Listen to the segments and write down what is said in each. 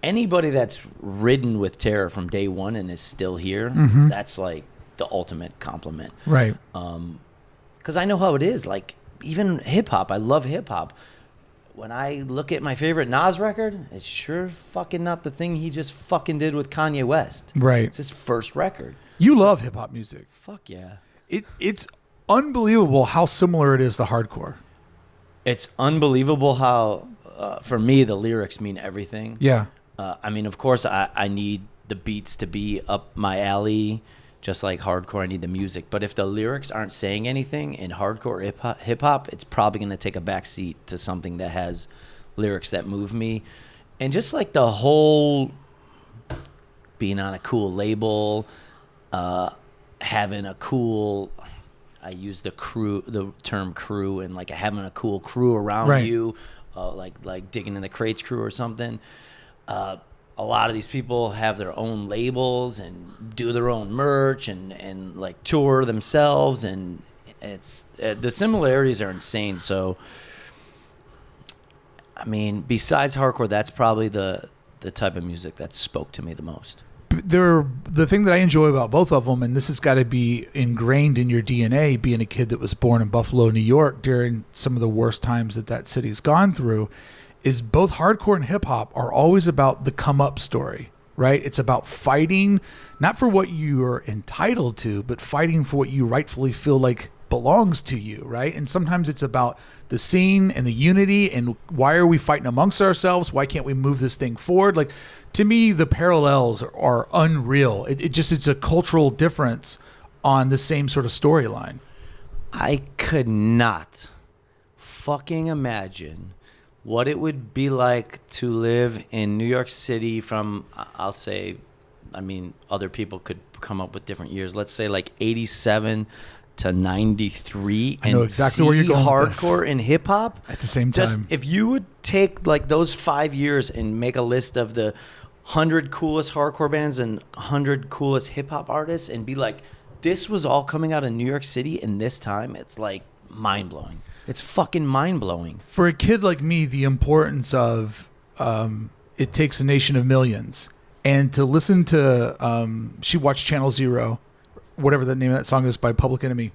anybody that's ridden with terror from day one and is still here, that's like the ultimate compliment. Right. Because I know how it is. Like, even hip-hop, I love hip-hop. When I look at my favorite Nas record, it's sure fucking not the thing he just fucking did with Kanye West. Right. It's his first record. You love hip-hop music. Fuck yeah. It's unbelievable how similar it is to hardcore. It's unbelievable how, for me, the lyrics mean everything. Yeah. I mean, of course, I need the beats to be up my alley, just like hardcore. I need the music. But if the lyrics aren't saying anything in hardcore hip-hop, it's probably going to take a back seat to something that has lyrics that move me. And just like the whole being on a cool label, having a cool... I use the term crew, and like having a cool crew around you, like digging in the crates crew or something. A lot of these people have their own labels and do their own merch and like tour themselves, and it's the similarities are insane. So, I mean, besides hardcore, that's probably the type of music that spoke to me the most. The thing that I enjoy about both of them, and this has got to be ingrained in your DNA, being a kid that was born in Buffalo, New York, during some of the worst times that city's gone through, is both hardcore and hip hop are always about the come up story, right? It's about fighting, not for what you are entitled to, but fighting for what you rightfully feel like belongs to you, right? And sometimes it's about the scene and the unity and why are we fighting amongst ourselves? Why can't we move this thing forward? Like, to me, the parallels are unreal. It's a cultural difference on the same sort of storyline. I could not fucking imagine what it would be like to live in New York City from, I'll say, I mean, other people could come up with different years. Let's say like 87 to 93. I know exactly where you're going with this. Hardcore and hip hop at the same just, time. If you would take like those 5 years and make a list of the 100 coolest hardcore bands and 100 coolest hip hop artists and be like, this was all coming out of New York City in this time, it's like mind blowing. It's fucking mind blowing. For a kid like me, the importance of It Takes a Nation of Millions, and to listen to She Watched Channel Zero, whatever the name of that song is by Public Enemy,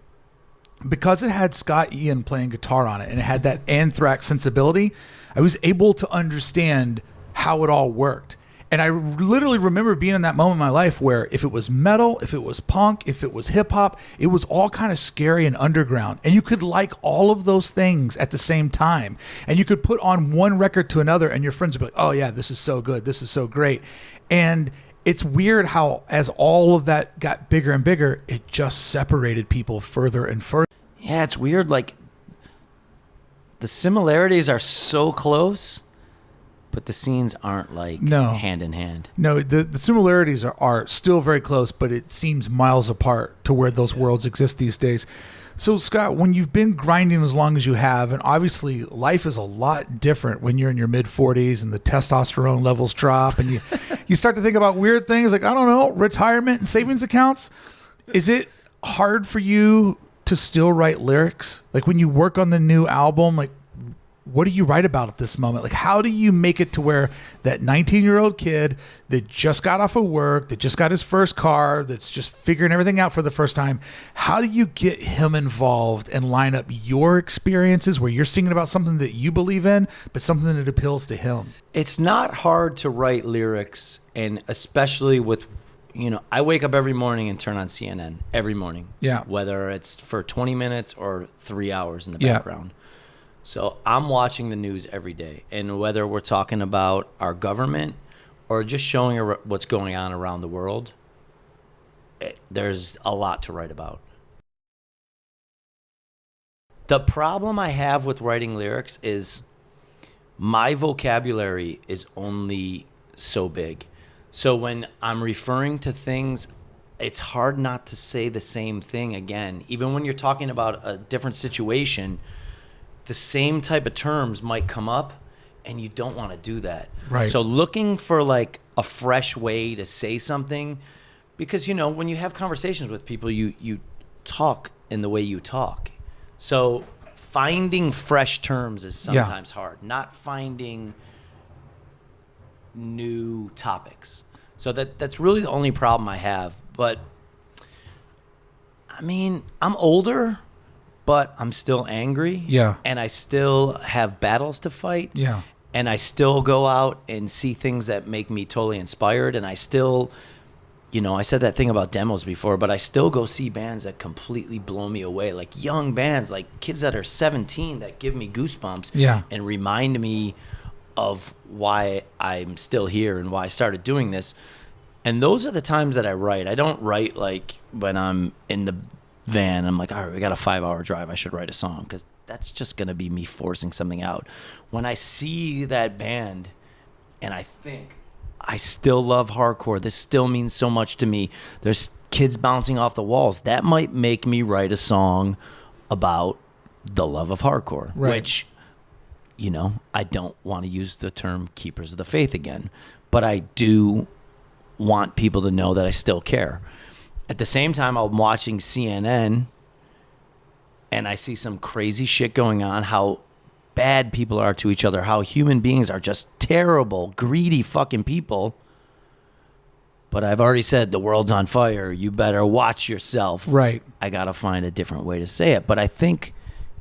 because it had Scott Ian playing guitar on it and it had that Anthrax sensibility, I was able to understand how it all worked. And I literally remember being in that moment in my life where if it was metal, if it was punk, if it was hip hop, it was all kind of scary and underground. And you could like all of those things at the same time. And you could put on one record to another and your friends would be like, oh yeah, this is so good. This is so great. And it's weird how as all of that got bigger and bigger, it just separated people further and further. Yeah, it's weird. Like, the similarities are so close, but the scenes aren't like hand in hand. No, the similarities are still very close, but it seems miles apart to where those worlds exist these days. So, Scott, when you've been grinding as long as you have, and obviously life is a lot different when you're in your mid-40s and the testosterone levels drop and you start to think about weird things like, I don't know, retirement and savings accounts. Is it hard for you to still write lyrics? Like when you work on the new album, like what do you write about at this moment? Like, how do you make it to where that 19-year-old kid that just got off of work, that just got his first car, that's just figuring everything out for the first time, how do you get him involved and line up your experiences where you're singing about something that you believe in, but something that appeals to him? It's not hard to write lyrics, and especially with, I wake up every morning and turn on CNN every morning. Yeah. Whether it's for 20 minutes or 3 hours in the background. So I'm watching the news every day, and whether we're talking about our government or just showing what's going on around the world, there's a lot to write about. The problem I have with writing lyrics is my vocabulary is only so big. So when I'm referring to things, it's hard not to say the same thing again. Even when you're talking about a different situation, the same type of terms might come up, and you don't want to do that. Right. So looking for like a fresh way to say something, because when you have conversations with people, you talk in the way you talk. So finding fresh terms is sometimes hard. Not finding new topics. So that's really the only problem I have. But I mean, I'm older, but I'm still angry. Yeah. And I still have battles to fight. Yeah. And I still go out and see things that make me totally inspired. And I still, you know, I said that thing about demos before, but I still go see bands that completely blow me away. Like young bands, like kids that are 17 that give me goosebumps. Yeah. And remind me of why I'm still here and why I started doing this. And those are the times that I write. I don't write like when I'm in the van. I'm like, all right, we got a 5-hour drive. I should write a song, because that's just going to be me forcing something out. When I see that band and I think, I still love hardcore, this still means so much to me, there's kids bouncing off the walls, that might make me write a song about the love of hardcore, right. Which, you know, I don't want to use the term keepers of the faith again, but I do want people to know that I still care. At the same time, I'm watching CNN and I see some crazy shit going on, how bad people are to each other, how human beings are just terrible, greedy fucking people. But I've already said the world's on fire. You better watch yourself. Right. I got to find a different way to say it. But I think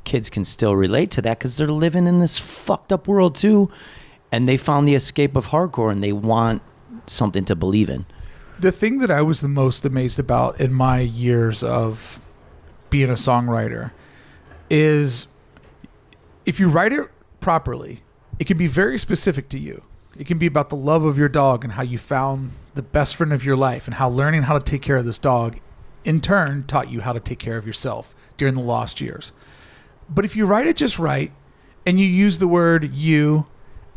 kids can still relate to that because they're living in this fucked up world too. And they found the escape of hardcore and they want something to believe in. The thing that I was the most amazed about in my years of being a songwriter is if you write it properly, it can be very specific to you. It can be about the love of your dog and how you found the best friend of your life and how learning how to take care of this dog in turn taught you how to take care of yourself during the lost years. But if you write it just right and you use the word you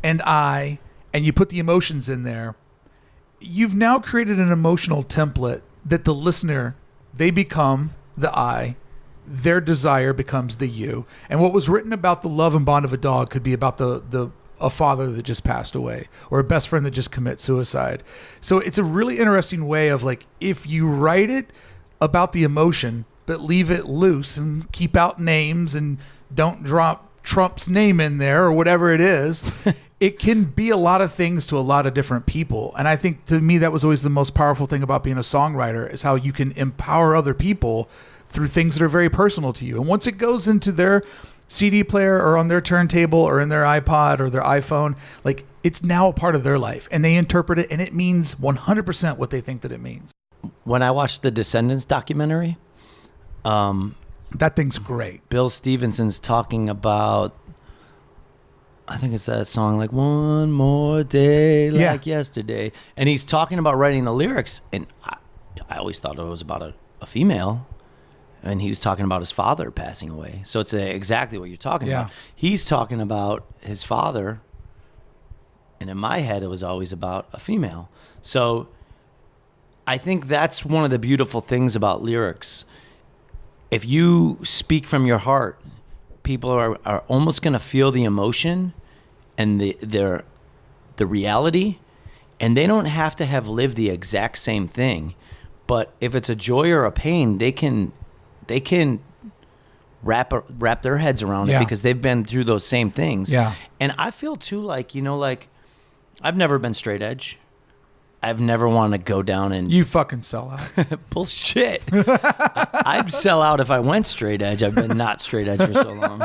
and I and you put the emotions in there, you've now created an emotional template that the listener, they become the I, their desire becomes the you. And what was written about the love and bond of a dog could be about a father that just passed away or a best friend that just commits suicide. So it's a really interesting way of like, if you write it about the emotion, but leave it loose and keep out names and don't drop Trump's name in there or whatever it is, it can be a lot of things to a lot of different people. And I think to me, that was always the most powerful thing about being a songwriter is how you can empower other people through things that are very personal to you. And once it goes into their CD player or on their turntable or in their iPod or their iPhone, like it's now a part of their life and they interpret it and it means 100% what they think that it means. When I watched the Descendants documentary, that thing's great. Bill Stevenson's talking about, I think it's that song like One More Day Like Yesterday. And he's talking about writing the lyrics. And I always thought it was about a female. And he was talking about his father passing away. So it's exactly what you're talking about. He's talking about his father. And in my head, it was always about a female. So I think that's one of the beautiful things about lyrics. If you speak from your heart, people are almost going to feel the emotion and the reality, and they don't have to have lived the exact same thing. But if it's a joy or a pain, they can wrap their heads around it because they've been through those same things. Yeah. And I feel too like, like I've never been straight edge. I've never wanted to go down and... You fucking sell out. Bullshit. I'd sell out if I went straight edge. I've been not straight edge for so long.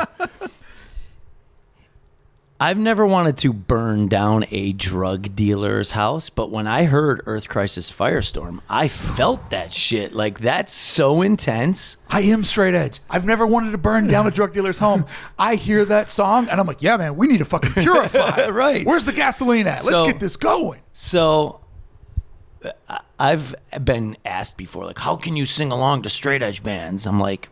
I've never wanted to burn down a drug dealer's house, but when I heard Earth Crisis Firestorm, I felt that shit. Like, that's so intense. I am straight edge. I've never wanted to burn down a drug dealer's home. I hear that song, and I'm like, yeah, man, we need to fucking purify. Right. Where's the gasoline at? Let's get this going. So... I've been asked before, like, how can you sing along to straight edge bands? I'm like,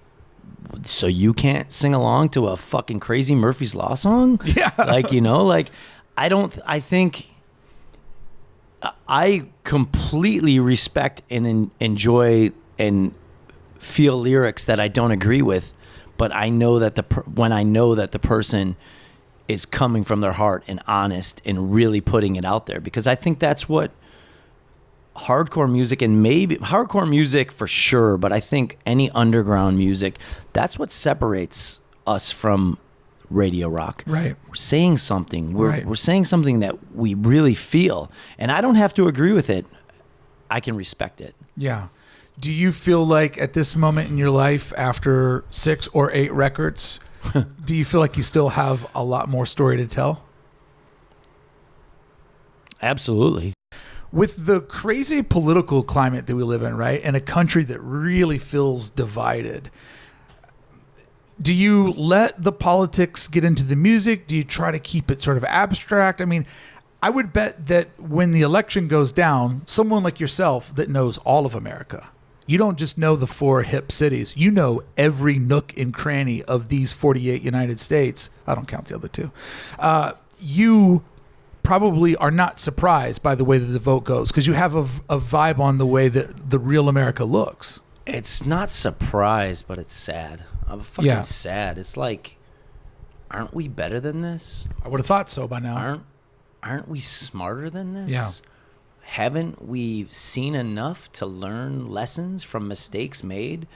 so you can't sing along to a fucking crazy Murphy's Law song? Yeah. Like, I think I completely respect and enjoy and feel lyrics that I don't agree with, but I know that when I know that the person is coming from their heart and honest and really putting it out there, because I think that's what hardcore music, and maybe hardcore music for sure, but I think any underground music, that's what separates us from radio rock. Right. We're saying something. Right. We're saying something that we really feel. And I don't have to agree with it. I can respect it. Yeah. Do you feel like at this moment in your life, after 6 or 8 records, do you feel like you still have a lot more story to tell? Absolutely. With the crazy political climate that we live in, right, in a country that really feels divided, do you let the politics get into the music? Do you try to keep it sort of abstract? I mean, I would bet that when the election goes down, someone like yourself that knows all of America, you don't just know the 4 hip cities. You know every nook and cranny of these 48 United States. I don't count the other 2. You probably are not surprised by the way that the vote goes because you have a vibe on the way that the real America looks. It's not surprised, but it's sad. I'm fucking sad. It's like, aren't we better than this? I would have thought so by now. Aren't we smarter than this? Yeah. Haven't we seen enough to learn lessons from mistakes made?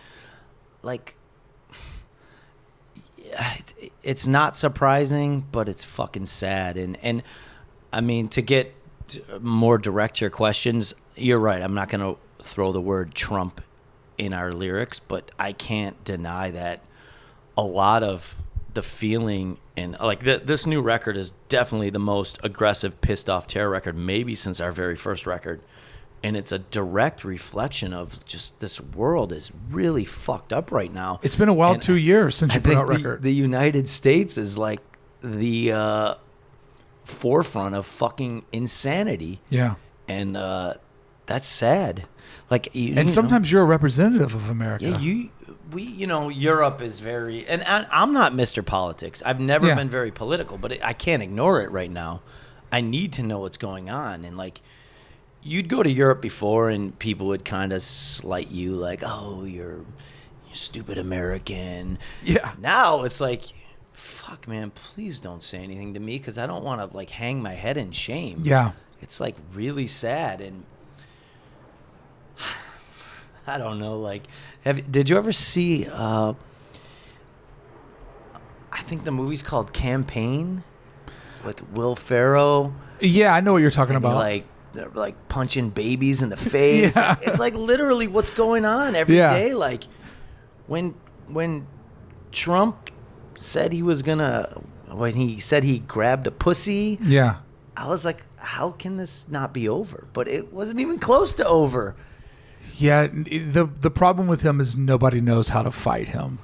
Like, it's not surprising, but it's fucking sad. And I mean, to get more direct to your questions, you're right. I'm not going to throw the word Trump in our lyrics, but I can't deny that a lot of the feeling and like this new record is definitely the most aggressive, pissed off terror record maybe since our very first record. And it's a direct reflection of just this world is really fucked up right now. It's been a wild 2 years since you put out record. The United States is like the forefront of fucking insanity. Yeah. And that's sad. Like, sometimes you're a representative of America. Yeah, Europe is very, and I'm not Mr. Politics. I've never been very political, but I can't ignore it right now. I need to know what's going on. And like, you'd go to Europe before and people would kind of slight you like, oh, you're stupid American. Yeah. Now it's like, fuck, man, please don't say anything to me because I don't want to like hang my head in shame. Yeah. It's like really sad. And I don't know, like, did you ever see, I think the movie's called Campaign with Will Ferrell? Yeah, I know what you're talking about. They're like punching babies in the face. Yeah. It's like literally what's going on every day. Like when Trump said when he said he grabbed a pussy. Yeah. I was like, how can this not be over? But it wasn't even close to over. Yeah, the problem with him is nobody knows how to fight him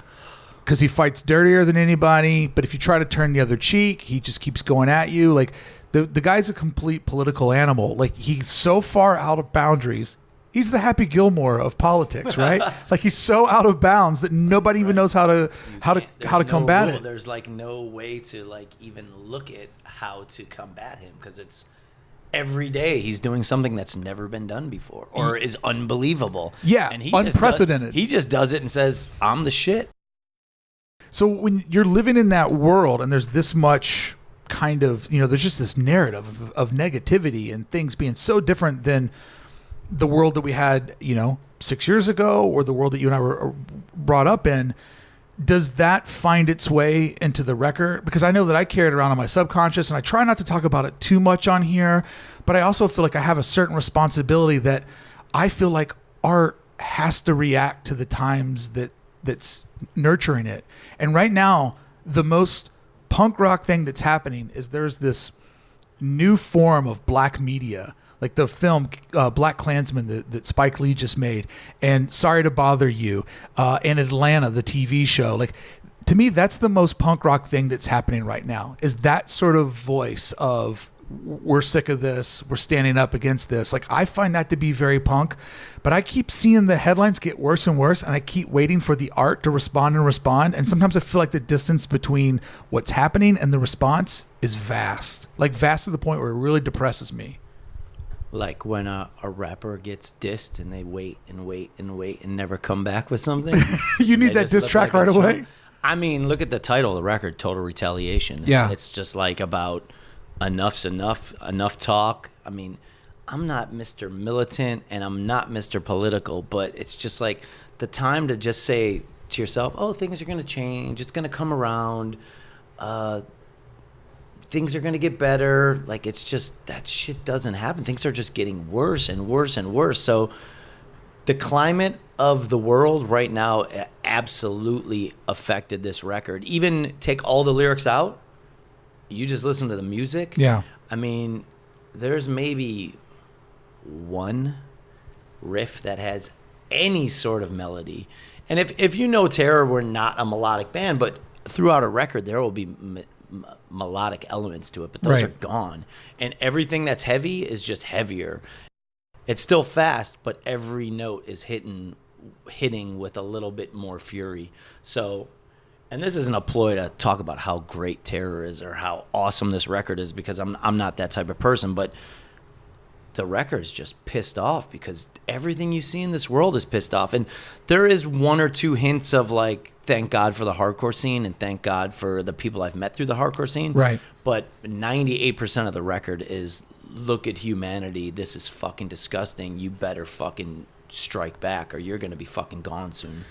because he fights dirtier than anybody. But if you try to turn the other cheek, he just keeps going at you. Like the guy's a complete political animal. Like he's so far out of boundaries. He's the Happy Gilmore of politics, right? Like he's so out of bounds that nobody even knows how to combat it. There's like no way to like even look at how to combat him because it's. Every day he's doing something that's never been done before or is unbelievable. Yeah, and unprecedented. He just does it and says, I'm the shit. So when you're living in that world and there's this much kind of, there's just this narrative of negativity and things being so different than the world that we had, 6 years ago or the world that you and I were brought up in, does that find its way into the record? Because I know that I carry it around on my subconscious and I try not to talk about it too much on here, but I also feel like I have a certain responsibility that I feel like art has to react to the times that's nurturing it. And right now, the most punk rock thing that's happening is there's this new form of black media, like the film Black Klansman that Spike Lee just made, and Sorry to Bother You, and Atlanta, the TV show. Like, to me, that's the most punk rock thing that's happening right now, is that sort of voice of, we're sick of this, we're standing up against this. Like, I find that to be very punk, but I keep seeing the headlines get worse and worse, and I keep waiting for the art to respond, and sometimes I feel like the distance between what's happening and the response is vast. Like, vast to the point where it really depresses me. Like when a rapper gets dissed and they wait and never come back with something. You need that diss track right away. I mean, look at the title of the record, Total Retaliation. It's just like about enough's enough talk. I mean, I'm not Mr. Militant and I'm not Mr. Political, but it's just like the time to just say to yourself, oh, things are going to change. It's going to come around. things are going to get better. Like, it's just, that shit doesn't happen. Things are just getting worse and worse and worse. So the climate of the world right now absolutely affected this record. Even take all the lyrics out, you just listen to the music. Yeah. I mean, there's maybe one riff that has any sort of melody. And if you know Terror, we're not a melodic band, but throughout a record there will be melodic elements to it, but those Right. are gone. And everything that's heavy is just heavier. It's still fast, but every note is hitting with a little bit more fury. So, and this isn't a ploy to talk about how great Terror is or how awesome this record is, because I'm not that type of person, but the record's just pissed off because everything you see in this world is pissed off. And there is one or two hints of like, thank God for the hardcore scene and thank God for the people I've met through the hardcore scene. Right. But 98% of the record is, look at humanity. This is fucking disgusting. You better fucking strike back or you're going to be fucking gone soon.